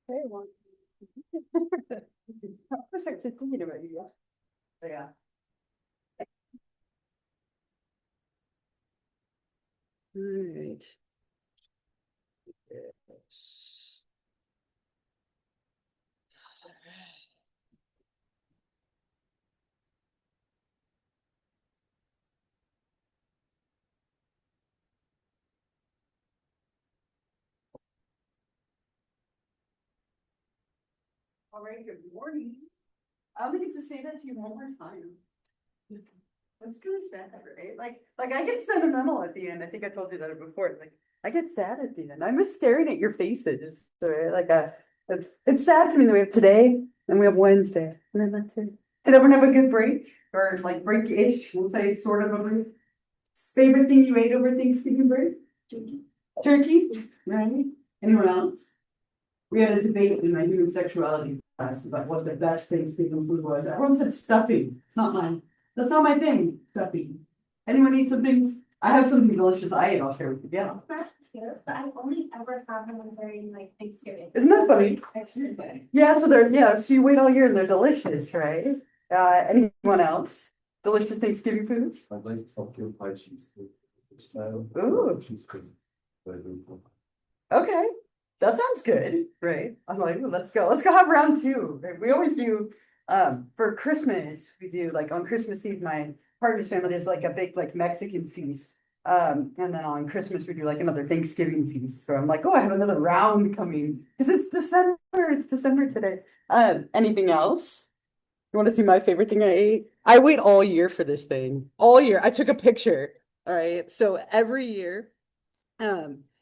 Hey, one. I was actually thinking about you. Yeah. Right. Yes. All right, good morning. I only get to say that to you one more time. That's kind of sad, right? Like I get sentimental at the end. I think I told you that before. Like I get sad at the end. I miss staring at your faces. Right? It's sad to me that we have today and we have Wednesday, and then that's it. Did everyone have a good break or like break-ish? We'll say sort of a break. Favorite thing you ate over Thanksgiving break? Turkey. Turkey, right? Anyone else? We had a debate in my human sexuality class about what the best Thanksgiving food was. Everyone said stuffing. It's not mine. That's not my thing. Stuffing. Anyone eat something? I have something delicious I ate. I'll share with you. Yeah. Mashed potatoes, but I've only ever had them during like Thanksgiving. Isn't that funny? It's really good. Yeah. So you wait all year and they're delicious, right? Anyone else? Delicious Thanksgiving foods? I like pumpkin pie cheesecake style. Ooh. Cheesecake. Okay. That sounds good, right? I'm like, well, let's go. Let's go have round two. Right? We always do for Christmas, we do like on Christmas Eve, my partner's family does like a big like Mexican feast. And then on Christmas we do like another Thanksgiving feast. So I'm like, oh, I have another round coming. Because it's December today. Anything else? You want to see my favorite thing I ate? I wait all year for this thing. All year. I took a picture. All right. So every year.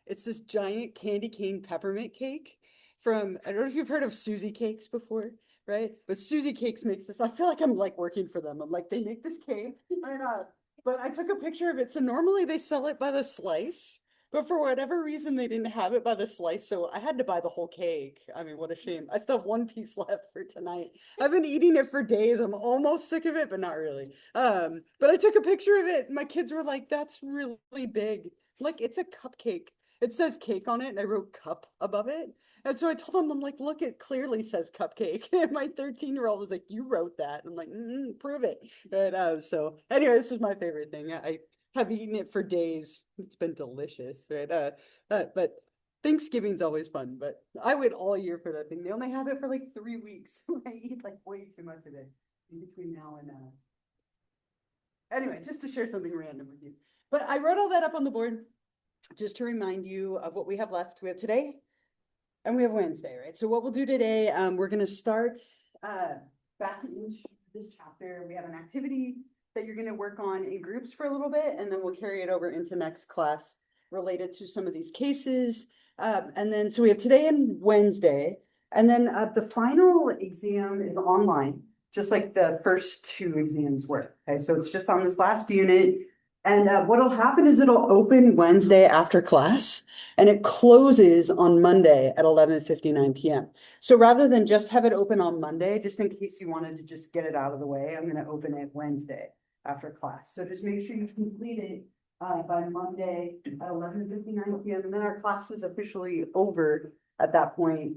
It's this giant candy cane peppermint cake from, I don't know if you've heard of Susie Cakes before, right? But Susie Cakes makes this. I feel like I'm like working for them. I'm like, they make this cake. I know. But I took a picture of it. So normally they sell it by the slice, but for whatever reason they didn't have it by the slice. So I had to buy the whole cake. I mean, what a shame. I still have one piece left for tonight. I've been eating it for days. I'm almost sick of it, but not really. But I took a picture of it. My kids were like, that's really big. Like it's a cupcake. It says cake on it, and I wrote cup above it. And so I told him, I'm like, look, it clearly says cupcake. And my 13-year-old was like, you wrote that. And I'm like, prove it. And so anyway, this was my favorite thing. I have eaten it for days. It's been delicious, right? But Thanksgiving's always fun, but I wait all year for that thing. They only have it for like 3 weeks. I eat like way too much of it in between now and anyway, just to share something random with you. But I wrote all that up on the board just to remind you of what we have left. We have today and we have Wednesday, right? So what we'll do today, we're going to start back into this chapter. We have an activity that you're going to work on in groups for a little bit, and then we'll carry it over into next class related to some of these cases. And then, so we have today and Wednesday, and then the final exam is online, just like the first two exams were. Okay, so it's just on this last unit. And what'll happen is it'll open Wednesday after class and it closes on Monday at 11:59 p.m. So rather than just have it open on Monday, just in case you wanted to just get it out of the way, I'm going to open it Wednesday after class. So just make sure you complete it by Monday at 11:59 p.m. And then our class is officially over at that point.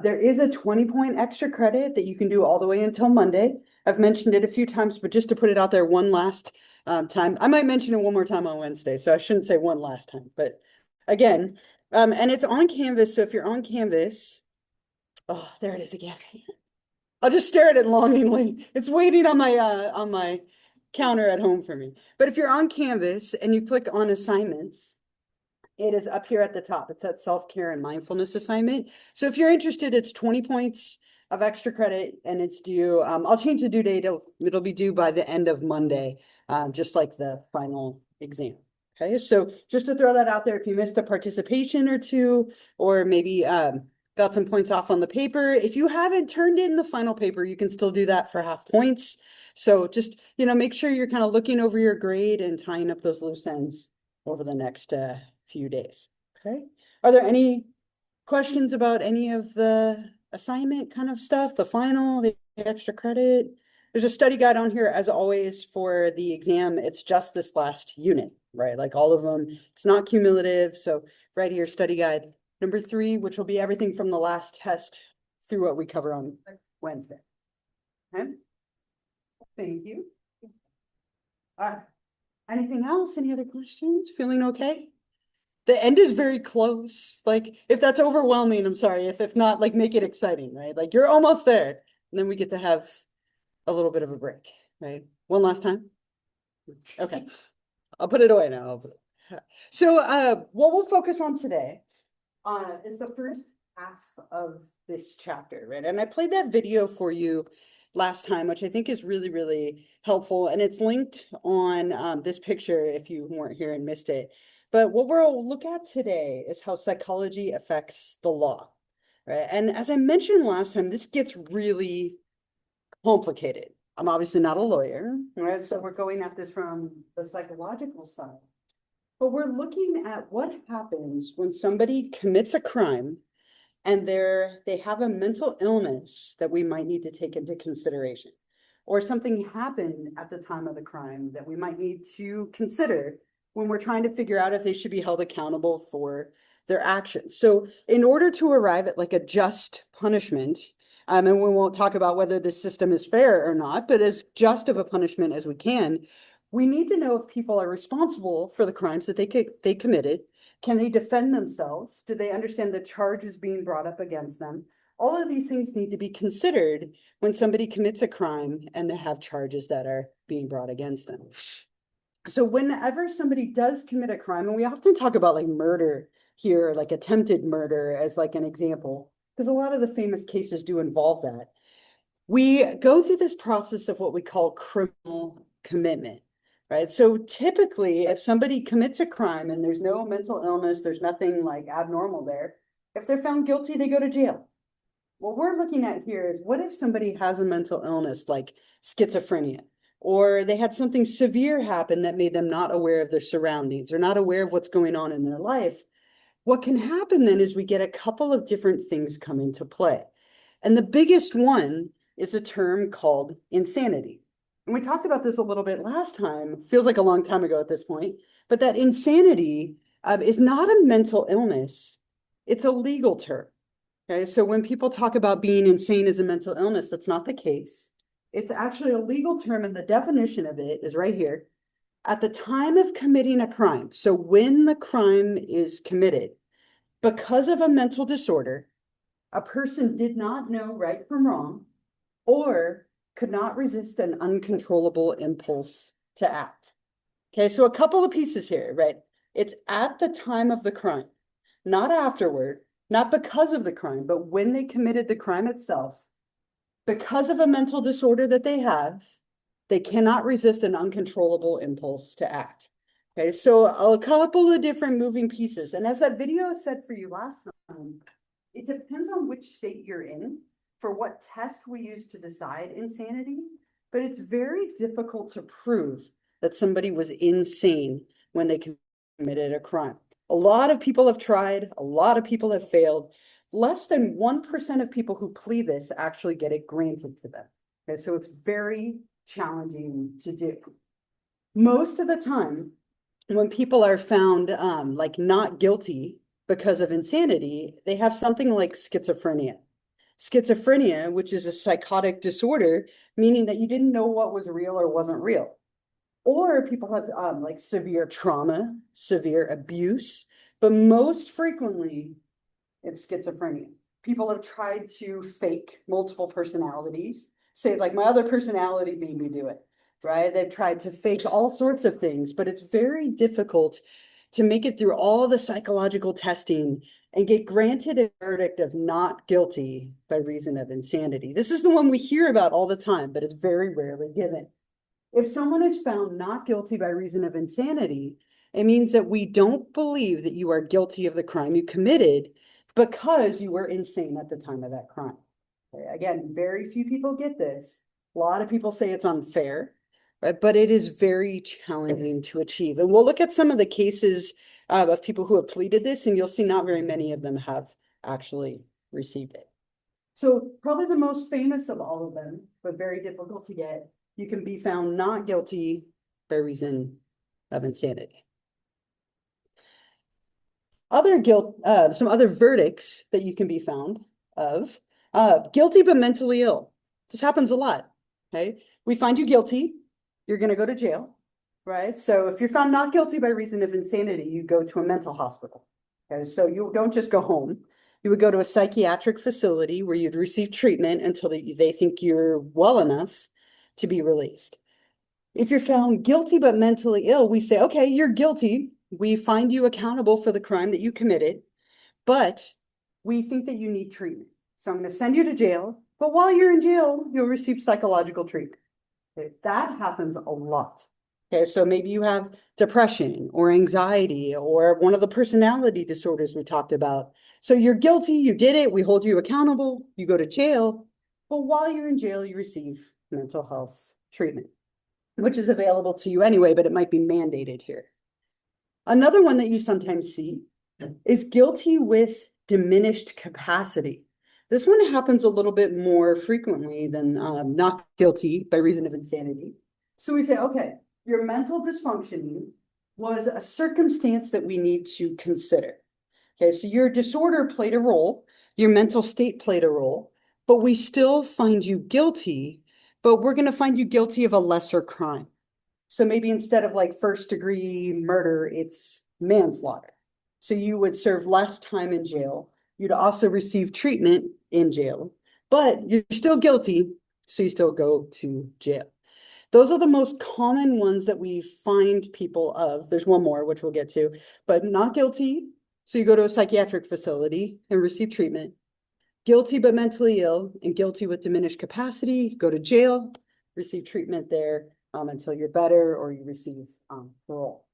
There is a 20-point extra credit that you can do all the way until Monday. I've mentioned it a few times, but just to put it out there one last time. I might mention it one more time on Wednesday, so I shouldn't say one last time, but again, and it's on Canvas. So if you're on Canvas, oh, there it is again. I'll just stare at it longingly. It's waiting on my counter at home for me. But if you're on Canvas and you click on assignments, it is up here at the top. It's that self-care and mindfulness assignment. So if you're interested, it's 20 points of extra credit and it's due. I'll change the due date. It'll be due by the end of Monday, just like the final exam. Okay, so just to throw that out there, if you missed a participation or two, or maybe got some points off on the paper, if you haven't turned in the final paper, you can still do that for half points. So just, make sure you're kind of looking over your grade and tying up those loose ends over the next few days. Okay. Are there any questions about any of the assignment kind of stuff, the final, the extra credit? There's a study guide on here as always for the exam. It's just this last unit, right? Like all of them, it's not cumulative. So right here, study guide, Number 3, which will be everything from the last test through what we cover on Wednesday. Okay? Thank you. Anything else? Any other questions? Feeling okay? The end is very close. Like, if that's overwhelming, I'm sorry. If not, like, make it exciting, right? Like, you're almost there. And then we get to have a little bit of a break, right? One last time. Okay. I'll put it away now. So, what we'll focus on today is the first half of this chapter, right? And I played that video for you last time, which I think is really, really helpful. And it's linked on this picture if you weren't here and missed it. But what we'll look at today is how psychology affects the law, right? And as I mentioned last time, this gets really complicated. I'm obviously not a lawyer, right? So we're going at this from the psychological side. But we're looking at what happens when somebody commits a crime and they have a mental illness that we might need to take into consideration. Or something happened at the time of the crime that we might need to consider when we're trying to figure out if they should be held accountable for their actions. So in order to arrive at like a just punishment, and we won't talk about whether this system is fair or not, but as just of a punishment as we can, we need to know if people are responsible for the crimes that they committed. Can they defend themselves? Do they understand the charges being brought up against them? All of these things need to be considered when somebody commits a crime and they have charges that are being brought against them. So whenever somebody does commit a crime, and we often talk about like murder here, like attempted murder as like an example, because a lot of the famous cases do involve that. We go through this process of what we call criminal commitment, right? So typically, if somebody commits a crime and there's no mental illness, there's nothing like abnormal there, if they're found guilty, they go to jail. What we're looking at here is what if somebody has a mental illness like schizophrenia, or they had something severe happen that made them not aware of their surroundings or not aware of what's going on in their life. What can happen then is we get a couple of different things come into play. And the biggest one is a term called insanity. And we talked about this a little bit last time, feels like a long time ago at this point, but that insanity is not a mental illness, it's a legal term. Okay, so when people talk about being insane as a mental illness, that's not the case. It's actually a legal term, and the definition of it is right here. At the time of committing a crime, so when the crime is committed, because of a mental disorder, a person did not know right from wrong or could not resist an uncontrollable impulse to act. Okay, so a couple of pieces here, right? It's at the time of the crime, not afterward, not because of the crime, but when they committed the crime itself. Because of a mental disorder that they have, they cannot resist an uncontrollable impulse to act. Okay, so a couple of different moving pieces. And as that video said for you last time, it depends on which state you're in for what test we use to decide insanity, but it's very difficult to prove that somebody was insane when they committed a crime. A lot of people have tried, a lot of people have failed. Less than 1% of people who plead this actually get it granted to them. Okay, so it's very challenging to do. Most of the time, when people are found like not guilty because of insanity, they have something like schizophrenia. Schizophrenia, which is a psychotic disorder, meaning that you didn't know what was real or wasn't real. Or people have like severe trauma, severe abuse, but most frequently it's schizophrenia. People have tried to fake multiple personalities, say like my other personality made me do it, right? They've tried to fake all sorts of things, but it's very difficult to make it through all the psychological testing and get granted a verdict of not guilty by reason of insanity. This is the one we hear about all the time, but it's very rarely given. If someone is found not guilty by reason of insanity, it means that we don't believe that you are guilty of the crime you committed because you were insane at the time of that crime. Okay, again, very few people get this. A lot of people say it's unfair, right? But it is very challenging to achieve. And we'll look at some of the cases of people who have pleaded this, and you'll see not very many of them have actually received it. So probably the most famous of all of them, but very difficult to get, you can be found not guilty by reason of insanity. some other verdicts that you can be found of. Guilty but mentally ill. This happens a lot. Okay. We find you guilty, you're gonna go to jail, right? So if you're found not guilty by reason of insanity, you go to a mental hospital. Okay, so you don't just go home. You would go to a psychiatric facility where you'd receive treatment until they think you're well enough to be released. If you're found guilty but mentally ill, we say, okay, you're guilty. We find you accountable for the crime that you committed, but we think that you need treatment. So I'm going to send you to jail, but while you're in jail, you'll receive psychological treatment. Okay, that happens a lot. Okay, so maybe you have depression or anxiety or one of the personality disorders we talked about. So you're guilty, you did it, we hold you accountable, you go to jail, but while you're in jail, you receive mental health treatment, which is available to you anyway, but it might be mandated here. Another one that you sometimes see is guilty with diminished capacity. This one happens a little bit more frequently than not guilty by reason of insanity. So we say, okay, your mental dysfunction was a circumstance that we need to consider. Okay, so your disorder played a role, your mental state played a role, but we still find you guilty, but we're going to find you guilty of a lesser crime. So maybe instead of like first degree murder, it's manslaughter. So you would serve less time in jail. You'd also receive treatment in jail, but you're still guilty, so you still go to jail. Those are the most common ones that we find people of. There's one more, which we'll get to, but not guilty. So you go to a psychiatric facility and receive treatment. Guilty but mentally ill and guilty with diminished capacity, go to jail, receive treatment there until you're better or you receive parole.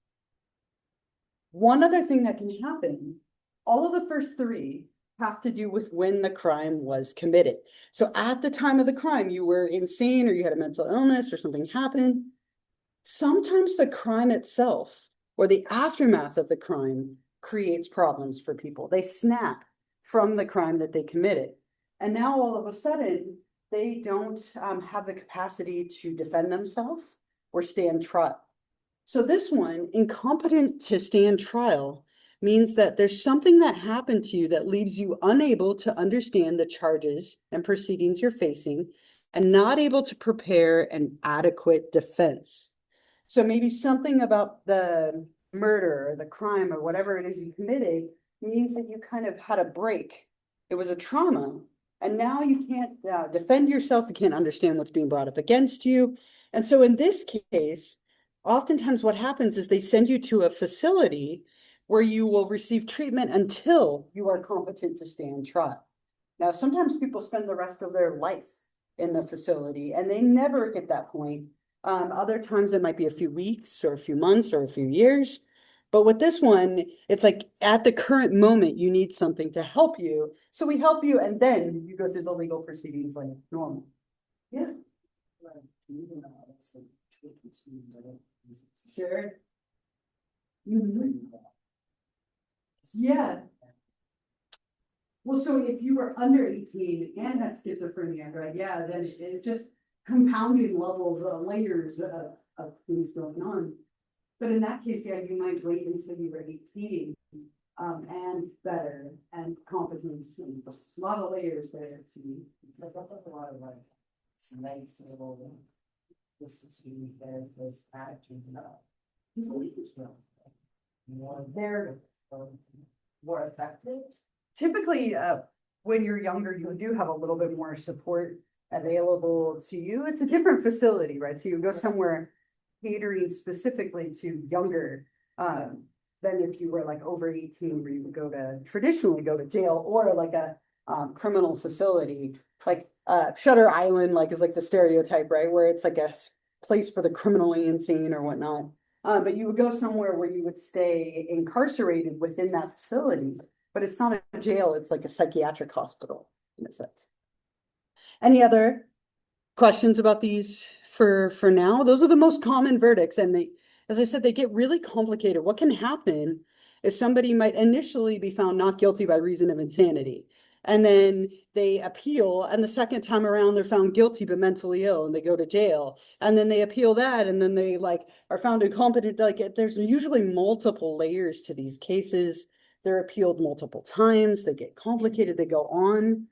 One other thing that can happen, all of the first three have to do with when the crime was committed. So at the time of the crime, you were insane or you had a mental illness or something happened. Sometimes the crime itself or the aftermath of the crime creates problems for people. They snap from the crime that they committed. And now all of a sudden, they don't have the capacity to defend themselves or stand trial. So this one, incompetent to stand trial, means that there's something that happened to you that leaves you unable to understand the charges and proceedings you're facing and not able to prepare an adequate defense. So maybe something about the murder or the crime or whatever it is you committed means that you kind of had a break. It was a trauma, and now you can't defend yourself. You can't understand what's being brought up against you. And so in this case, oftentimes what happens is they send you to a facility where you will receive treatment until you are competent to stand trial. Now, sometimes people spend the rest of their life in the facility and they never get that point. Other times it might be a few weeks or a few months or a few years. But with this one, it's like at the current moment, you need something to help you. So we help you and then you go through the legal proceedings like normal. Yeah. Sure. Yeah. Well, so if you were under 18 and had schizophrenia, right? Yeah, then it's just compounding levels of layers of things going on. But in that case, yeah, you might wait until you were 18 and better and competent. And a lot of layers there to be. It's like a lot of like nice little to therapist attitude they're more effective. Typically, when you're younger, you do have a little bit more support available to you. It's a different facility, right? So you go somewhere catering specifically to younger than if you were like over 18, where you would traditionally go to jail or like a criminal facility, like Shutter Island, like is like the stereotype, right? Where it's like a place for the criminally insane or whatnot. But you would go somewhere where you would stay incarcerated within that facility, but it's not a jail, it's like a psychiatric hospital in a sense. Any other questions about these for now? Those are the most common verdicts, and they, as I said, they get really complicated. What can happen is somebody might initially be found not guilty by reason of insanity, and then they appeal, and the second time around they're found guilty but mentally ill and they go to jail, and then they appeal that, and then they like are found incompetent. Like there's usually multiple layers to these cases. They're appealed multiple times. They get complicated. They go on.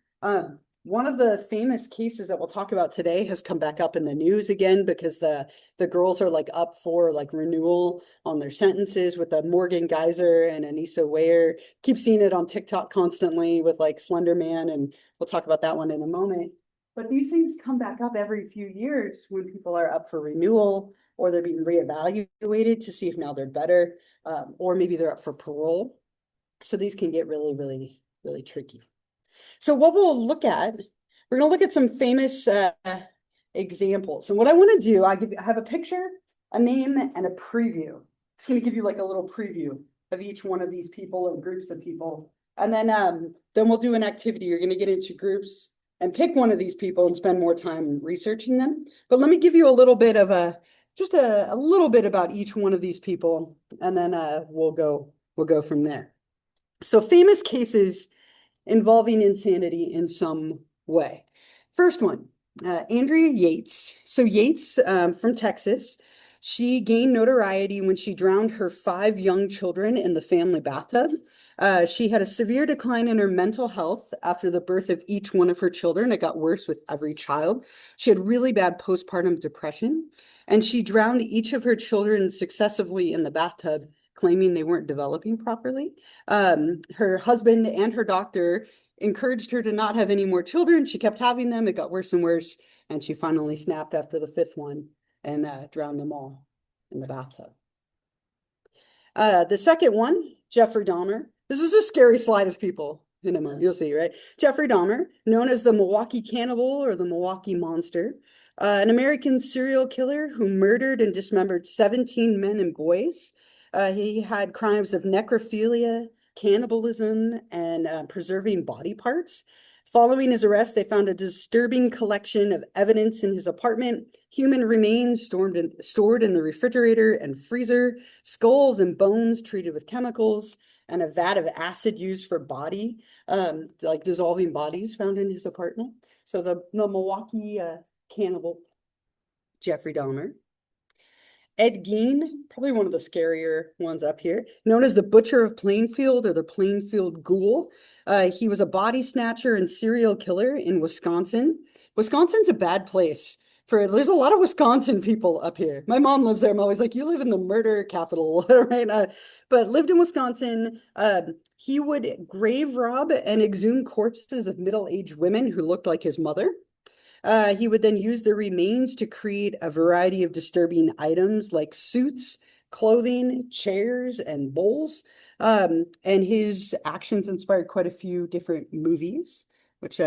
One of the famous cases that we'll talk about today has come back up in the news again because the girls are like up for like renewal on their sentences with Morgan Geyser and Anissa Ware. Keep seeing it on TikTok constantly with like Slender Man, and we'll talk about that one in a moment. But these things come back up every few years when people are up for renewal or they're being reevaluated to see if now they're better, or maybe they're up for parole. So these can get really, really, really tricky. So what we'll look at, we're going to look at some famous examples. And what I want to do, I have a picture, a name, and a preview. It's going to give you like a little preview of each one of these people or groups of people. And then we'll do an activity. You're going to get into groups and pick one of these people and spend more time researching them. But let me give you a little bit of just a little bit about each one of these people, and then we'll go from there. So famous cases involving insanity in some way. First one, Andrea Yates. So Yates from Texas, she gained notoriety when she drowned her 5 young children in the family bathtub. She had a severe decline in her mental health after the birth of each one of her children. It got worse with every child. She had really bad postpartum depression, and she drowned each of her children successively in the bathtub, claiming they weren't developing properly. Her husband and her doctor encouraged her to not have any more children. She kept having them. It got worse and worse, and she finally snapped after the 5th one and drowned them all in the bathtub. The second one, Jeffrey Dahmer. This is a scary slide of people in a moment. You'll see, right? Jeffrey Dahmer, known as the Milwaukee Cannibal or the Milwaukee Monster, an American serial killer who murdered and dismembered 17 men and boys. He had crimes of necrophilia, cannibalism, and preserving body parts. Following his arrest, they found a disturbing collection of evidence in his apartment: human remains stored in the refrigerator and freezer, skulls and bones treated with chemicals, and a vat of acid used for like dissolving bodies found in his apartment. So the Milwaukee cannibal, Jeffrey Dahmer. Ed Gein, probably one of the scarier ones up here, known as the Butcher of Plainfield or the Plainfield Ghoul. He was a body snatcher and serial killer in Wisconsin. Wisconsin's a bad place. There's a lot of Wisconsin people up here. My mom lives there. I'm always like, you live in the murder capital, right? But lived in Wisconsin. He would grave rob and exhume corpses of middle-aged women who looked like his mother. He would then use the remains to create a variety of disturbing items like suits, clothing, chairs, and bowls. And his actions inspired quite a few different movies, which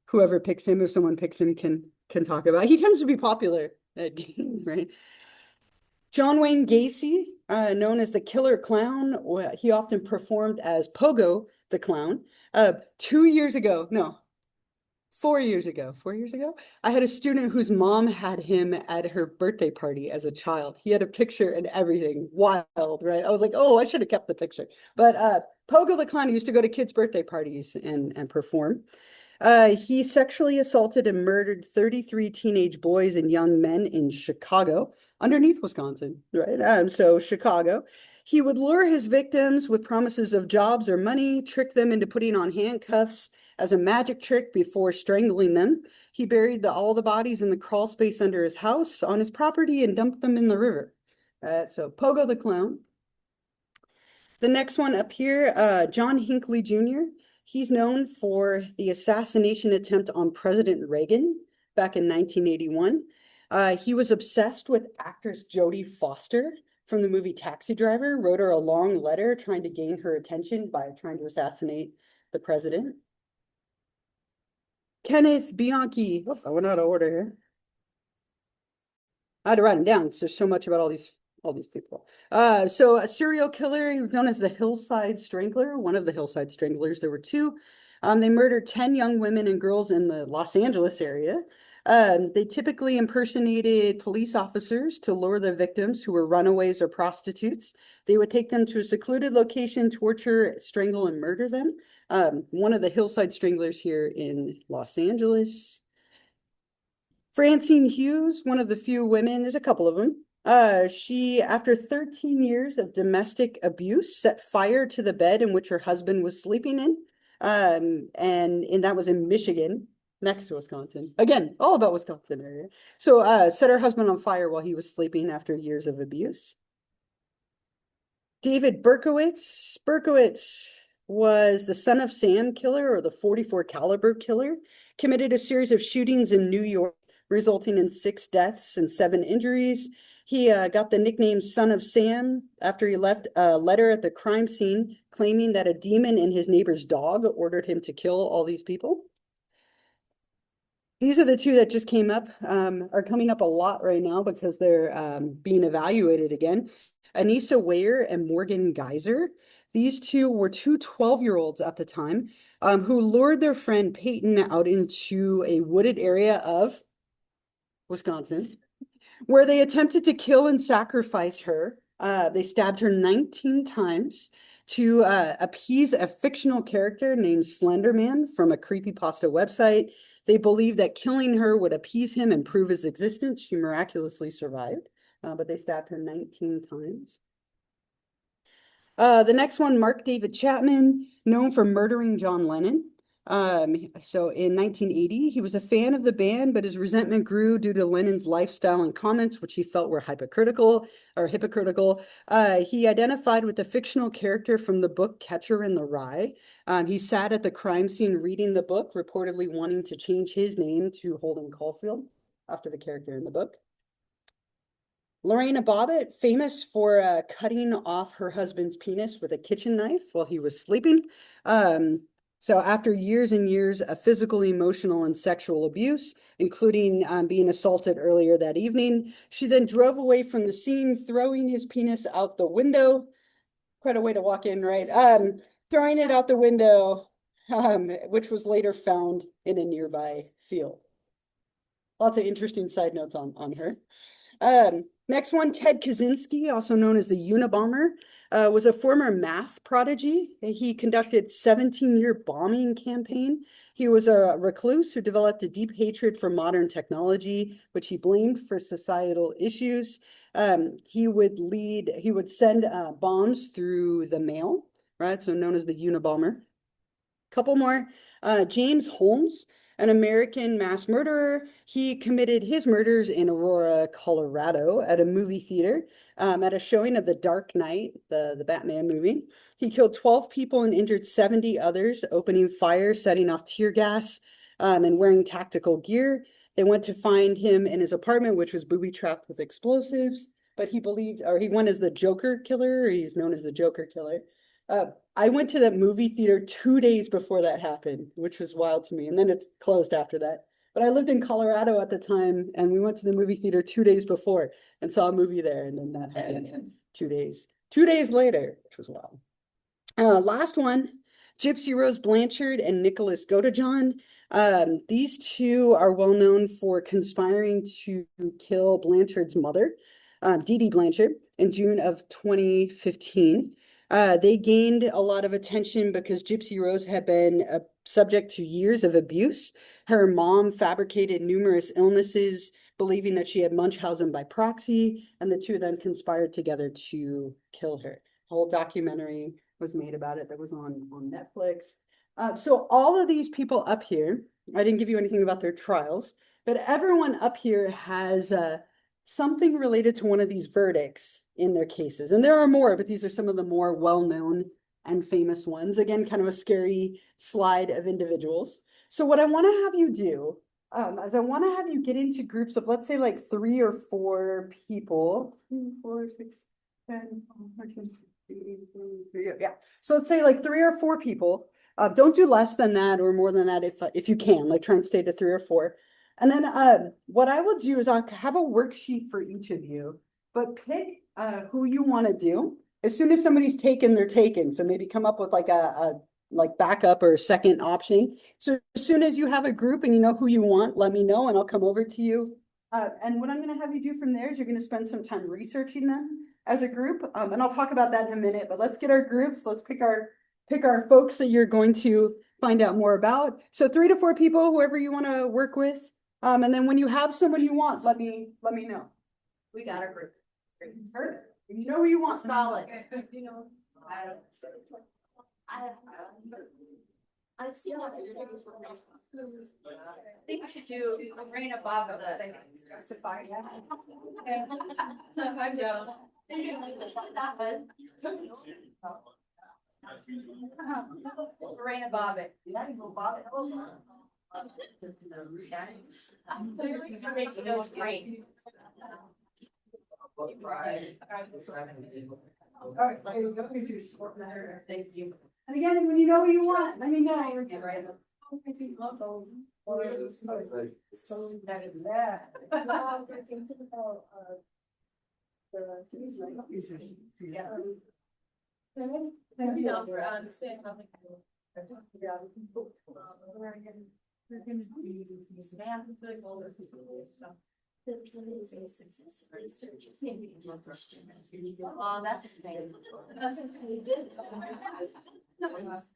whoever picks him, if someone picks him, can talk about. He tends to be popular, right? John Wayne Gacy, known as the Killer Clown, he often performed as Pogo the Clown. 2 years ago, no, 4 years ago, I had a student whose mom had him at her birthday party as a child. He had a picture and everything. Wild, right? I was like, oh, I should have kept the picture. But Pogo the Clown used to go to kids' birthday parties and perform. He sexually assaulted and murdered 33 teenage boys and young men in Chicago, underneath Wisconsin, right? So Chicago. He would lure his victims with promises of jobs or money, trick them into putting on handcuffs as a magic trick before strangling them. He buried all the bodies in the crawl space under his house on his property and dumped them in the river. So Pogo the Clown. The next one up here, John Hinckley Jr. He's known for the assassination attempt on President Reagan back in 1981. He was obsessed with actress Jodie Foster from the movie Taxi Driver, wrote her a long letter trying to gain her attention by trying to assassinate the president. Kenneth Bianchi. Oh, I went out of order here. I had to write them down because there's so much about all these people. So a serial killer, he was known as the Hillside Strangler, one of the Hillside Stranglers. There were 2. They murdered 10 young women and girls in the Los Angeles area. They typically impersonated police officers to lure their victims who were runaways or prostitutes. They would take them to a secluded location, torture, strangle, and murder them. One of the Hillside Stranglers here in Los Angeles. Francine Hughes, one of the few women, there's a couple of them, She, after 13 years of domestic abuse, set fire to the bed in which her husband was sleeping in. And that was in Michigan, next to Wisconsin. Again, all about Wisconsin area. So, set her husband on fire while he was sleeping after years of abuse. David Berkowitz. Berkowitz was the son of Sam killer or the 44 caliber killer, committed a series of shootings in New York, resulting in 6 deaths and 7 injuries. He got the nickname Son of Sam after he left a letter at the crime scene claiming that a demon in his neighbor's dog ordered him to kill all these people. These are the 2 that just came up, are coming up a lot right now because they're being evaluated again. Anissa Weier and Morgan Geyser. These 2 were 2 12-year-olds at the time who lured their friend Peyton out into a wooded area of Wisconsin, where they attempted to kill and sacrifice her. They stabbed her 19 times to appease a fictional character named Slenderman from a creepypasta website. They believed that killing her would appease him and prove his existence. She miraculously survived, but they stabbed her 19 times. The next one, Mark David Chapman, known for murdering John Lennon. So in 1980, he was a fan of the band, but his resentment grew due to Lennon's lifestyle and comments, which he felt were hypocritical. He identified with the fictional character from the book Catcher in the Rye. He sat at the crime scene reading the book, reportedly wanting to change his name to Holden Caulfield after the character in the book. Lorena Bobbitt, famous for cutting off her husband's penis with a kitchen knife while he was sleeping. So after years and years of physical, emotional, and sexual abuse, including being assaulted earlier that evening, she then drove away from the scene, throwing his penis out the window. Quite a way to walk in, right? Throwing it out the window, which was later found in a nearby field. Lots of interesting side notes on her. Next one, Ted Kaczynski, also known as the Unabomber, was a former math prodigy. He conducted 17-year bombing campaign. He was a recluse who developed a deep hatred for modern technology, which he blamed for societal issues. He would send bombs through the mail, right? So known as the Unabomber. Couple more. James Holmes, an American mass murderer. He committed his murders in Aurora, Colorado at a movie theater at a showing of The Dark Knight, the Batman movie. He killed 12 people and injured 70 others, opening fire, setting off tear gas, and wearing tactical gear. They went to find him in his apartment, which was booby-trapped with explosives, but he went as the Joker killer, or he's known as the Joker killer. I went to that movie theater 2 days before that happened, which was wild to me. And then it's closed after that. But I lived in Colorado at the time, and we went to the movie theater 2 days before and saw a movie there. And then that happened 2 days. 2 days later, which was wild. Last one, Gypsy Rose Blanchard and Nicholas Godejohn. These 2 are well known for conspiring to kill Blanchard's mother, Dee Dee Blanchard, in June of 2015. They gained a lot of attention because Gypsy Rose had been subject to years of abuse. Her mom fabricated numerous illnesses, believing that she had Munchausen by proxy, and the 2 of them conspired together to kill her. A whole documentary was made about it that was on Netflix. So all of these people up here, I didn't give you anything about their trials, but everyone up here has something related to one of these verdicts in their cases. And there are more, but these are some of the more well-known and famous ones. Again, kind of a scary slide of individuals. So what I want to have you do is I want to have you get into groups of, let's say, like 3 or 4 people. 2, 4, 6, 10, 13, 14, yeah. So let's say like 3 or 4 people. Don't do less than that or more than that if you can. Like try and stay to 3 or 4. And then what I will do is I'll have a worksheet for each of you, but pick who you want to do. As soon as somebody's taken, they're taken. So maybe come up with like a like backup or second option. So as soon as you have a group and you know who you want, let me know and I'll come over to you. And what I'm going to have you do from there is you're going to spend some time researching them as a group. And I'll talk about that in a minute, but let's get our groups. Let's pick our folks that you're going to find out more about. So 3 to 4 people, whoever you want to work with. And then when you have someone you want, let me know. We got our group. You know who you want. Solid. I've seen what I think we should do Lorena Bobbitt. Justify that. I don't. Lorena Bobbitt. She said she goes great. Thank you. And again, when you know what you want, let me know. Oh, that's amazing.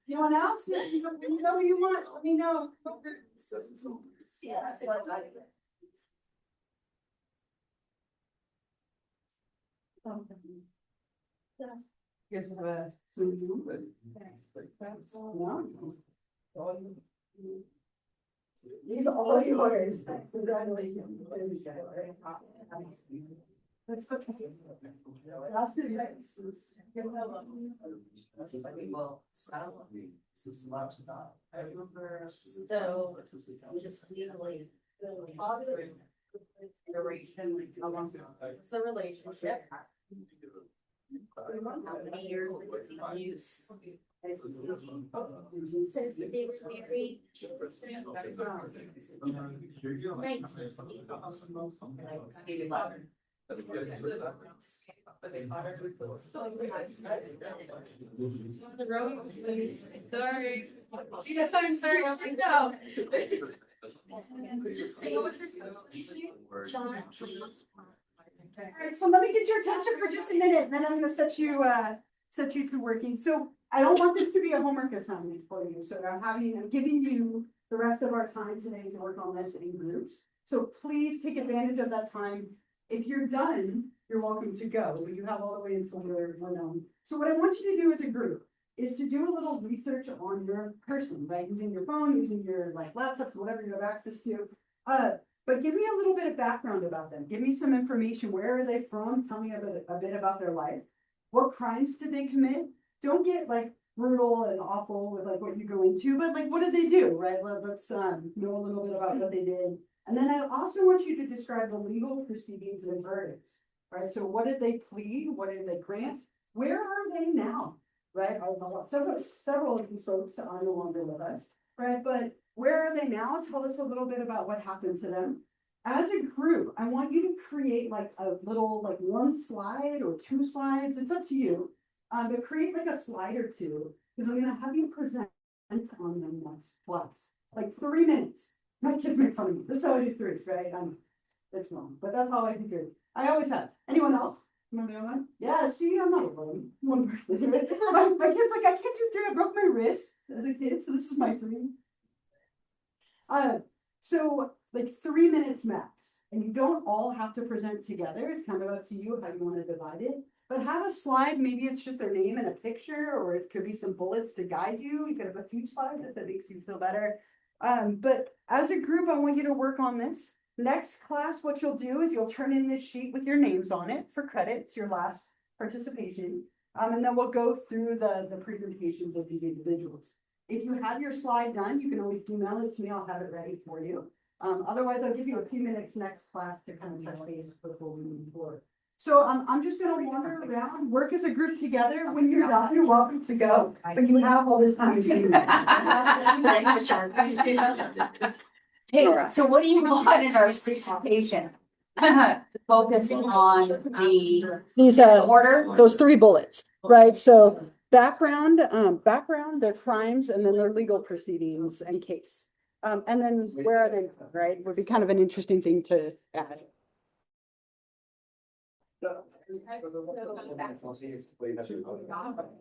Anyone else? You know what you want, let me know. Yes. Here's the. These are all yours. Congratulations. Last two minutes. So, just legally. What's the relationship? How many years of use? Says Dave's married. 19. The road. Sorry. Yes, I'm sorry. I'm like, no. All right, so let me get your attention for just a minute, and then I'm gonna set you to working. So I don't want this to be a homework assignment for you, so I'm giving you the rest of our time today to work on this in groups. So please take advantage of that time. If you're done, you're welcome to go, but you have all the way until we're done. So what I want you to do as a group is to do a little research on your person, right? Using your phone, using your laptops, whatever you have access to. But give me a little bit of background about them. Give me some information. Where are they from? Tell me a bit about their life. What crimes did they commit? Don't get brutal and awful with what you go into, but what did they do, right? Let's know a little bit about what they did. And then I also want you to describe the legal proceedings and verdicts, right? So what did they plead? What did they grant? Where are they now, right? Several of these folks are no longer with us, right? But where are they now? Tell us a little bit about what happened to them. As a group, I want you to create a little one slide or 2 slides. It's up to you. But create a slide or 2, because I'm gonna have you present on them next class. 3 minutes. My kids make fun of me. This is how I do 3, right? It's wrong, but that's how I do 3. I always have. Anyone else? Remember the other one? Yeah, see, I'm not alone. One person. My kid's I can't do 3. I broke my wrist as a kid, so this is my 3. So 3 minutes max, and you don't all have to present together. It's kind of up to you how you want to divide it, but have a slide. Maybe it's just their name and a picture, or it could be some bullets to guide you. You could have a few slides if that makes you feel better. But as a group, I want you to work on this. Next class, what you'll do is you'll turn in this sheet with your names on it for credit. It's your last participation. And then we'll go through the presentations of these individuals. If you have your slide done, you can always email it to me. I'll have it ready for you. Otherwise, I'll give you a few minutes next class to kind of touch base before we move forward. So I'm just going to wander around, work as a group together. When you're done, you're welcome to go, but you have all this time to do that. Hey, so what do you want in our presentation? Focus on These order. those 3 bullets, right? So background, their crimes, and then their legal proceedings and case. And then where are they, right? Would be kind of an interesting thing to add.